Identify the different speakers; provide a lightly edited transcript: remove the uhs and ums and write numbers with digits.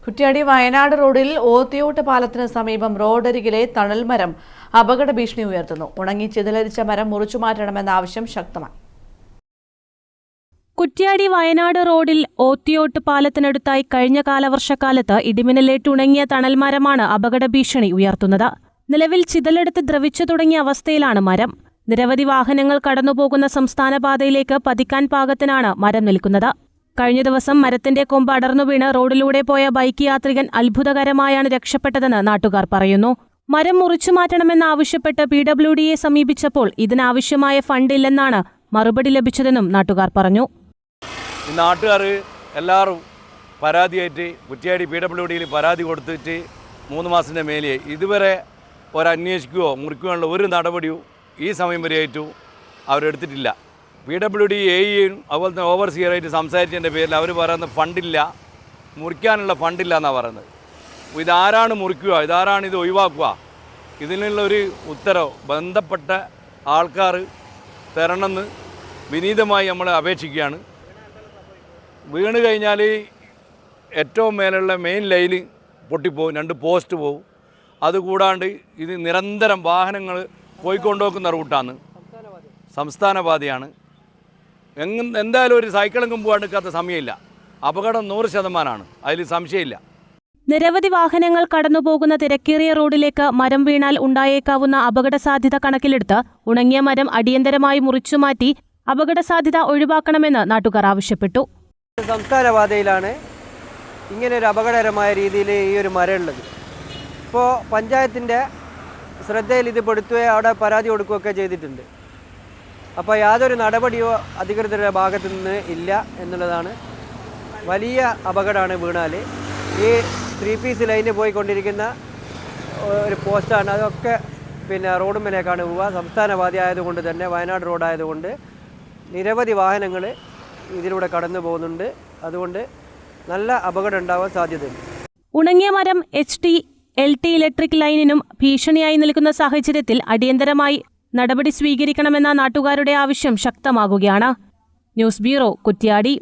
Speaker 1: കുറ്റ്യാടി വയനാട് റോഡിൽ ഓത്തിയോട്ട് പാലത്തിന് സമീപം റോഡരികിലെ തണൽമരം അപകട ഭീഷണി ഉയർത്തുന്നു. ഉണങ്ങി ചിതലരിച്ച മരം മുറിച്ചുമാറ്റണമെന്ന ആവശ്യം ശക്തമായി.
Speaker 2: കുറ്റ്യാടി വയനാട് റോഡിൽ ഓത്തിയോട്ട് പാലത്തിനടുത്തായി കഴിഞ്ഞ കാലവർഷക്കാലത്ത് ഇടിമിന്നലേറ്റ് ഉണങ്ങിയ തണൽമരമാണ് അപകട ഭീഷണി ഉയർത്തുന്നത്. നിലവിൽ ചിതലെടുത്ത് ദ്രവിച്ചു തുടങ്ങിയ അവസ്ഥയിലാണ് മരം. നിരവധി വാഹനങ്ങൾ കടന്നുപോകുന്ന സംസ്ഥാന പാതയിലേക്ക് പതിക്കാൻ പാകത്തിനാണ് മരം നിൽക്കുന്നത്. കഴിഞ്ഞ ദിവസം മരത്തിന്റെ കൊമ്പ് അടർന്നു വീണ് റോഡിലൂടെ പോയ ബൈക്ക് യാത്രികൻ അത്ഭുതകരമായാണ് രക്ഷപ്പെട്ടതെന്ന് നാട്ടുകാർ പറയുന്നു. മരം മുറിച്ചുമാറ്റണമെന്നാവശ്യപ്പെട്ട് PWDയെ സമീപിച്ചപ്പോൾ ഇതിനാവശ്യമായ ഫണ്ടില്ലെന്നാണ് മറുപടി ലഭിച്ചതെന്നും നാട്ടുകാർ പറഞ്ഞു.
Speaker 3: നാട്ടുകാർ എല്ലാവരും പരാതിയായിട്ട് കുറ്റ്യാടി PWDയിൽ പരാതി കൊടുത്തിട്ട് 3 മാസത്തിൻ്റെ മേലെ ഇതുവരെ ഒരന്വേഷിക്കുകയോ മുറിക്കുകയുള്ള ഒരു നടപടിയോ ഈ സമയം വരെയായിട്ടും അവരെടുത്തിട്ടില്ല. PWD AEയും അതുപോലെ തന്നെ ഓവർസിയറായിട്ട് സംസാരിച്ചതിൻ്റെ പേരിൽ അവർ പറയുന്നത് ഫണ്ടില്ല, മുറിക്കാനുള്ള ഫണ്ടില്ല എന്നാണ് പറയുന്നത്. ഇതാരാണ് മുറിക്കുക, ഇതാരാണ് ഇത് ഒഴിവാക്കുക, ഇതിനുള്ളൊരു ഉത്തരവ് ബന്ധപ്പെട്ട ആൾക്കാർ തരണമെന്ന് വിനീതമായി നമ്മൾ അപേക്ഷിക്കുകയാണ്. വീണ് കഴിഞ്ഞാൽ ഏറ്റവും മേലുള്ള മെയിൻ ലൈന് പൊട്ടിപ്പോവും, 2 പോസ്റ്റ് പോവും. അതുകൂടാണ്ട് ഇത് നിരന്തരം വാഹനങ്ങൾ പോയിക്കൊണ്ടുപോകുന്ന റൂട്ടാണ്, സംസ്ഥാന പാതയാണ്. എന്തായാലും ഒരു സൈക്കിളെങ്കിലും പോകാൻ നിൽക്കാത്ത സമയമില്ല. അപകടം 100%, അതിൽ സംശയമില്ല.
Speaker 2: നിരവധി വാഹനങ്ങൾ കടന്നുപോകുന്ന തിരക്കേറിയ റോഡിലേക്ക് മരം വീണാൽ ഉണ്ടായേക്കാവുന്ന അപകട സാധ്യത കണക്കിലെടുത്ത് ഉണങ്ങിയ മരം അടിയന്തരമായി മുറിച്ചുമാറ്റി അപകട സാധ്യത ഒഴിവാക്കണമെന്ന് നാട്ടുകാർ ആവശ്യപ്പെട്ടു.
Speaker 4: സംസ്ഥാന പാതയിലാണ് ഇങ്ങനൊരു അപകടകരമായ രീതിയിൽ ഈ ഒരു മരം ഉള്ളത്. ഇപ്പോൾ പഞ്ചായത്തിൻ്റെ ശ്രദ്ധയിൽ ഇത് പെടുത്തുകയോ അവിടെ പരാതി കൊടുക്കുകയൊക്കെ ചെയ്തിട്ടുണ്ട്. അപ്പോൾ യാതൊരു നടപടിയോ അധികൃതരുടെ ഭാഗത്തു നിന്ന് ഇല്ല എന്നുള്ളതാണ്. വലിയ അപകടമാണ് വീണാൽ. ഈ 3 പീസ് ലൈനിൽ പോയിക്കൊണ്ടിരിക്കുന്ന ഒരു പോസ്റ്റാണ്, അതൊക്കെ റോഡ് മേലേക്കാണ് പോവുക. സംസ്ഥാന പാത ആയതുകൊണ്ട് തന്നെ, വയനാട് റോഡായതുകൊണ്ട് നിരവധി വാഹനങ്ങൾ ഇതിലൂടെ കടന്നു പോകുന്നുണ്ട്. അതുകൊണ്ട് നല്ല അപകടം ഉണ്ടാവാൻ സാധ്യതയുണ്ട്.
Speaker 2: ഉണങ്ങിയ മരം HT LT ഇലക്ട്രിക് ലൈനിനും ഭീഷണിയായി നിൽക്കുന്ന സാഹചര്യത്തിൽ അടിയന്തരമായി നടപടി സ്വീകരിക്കണമെന്ന നാട്ടുകാരുടെ ആവശ്യം ശക്തമാകുകയാണ്. News bureau, Kuttiadi.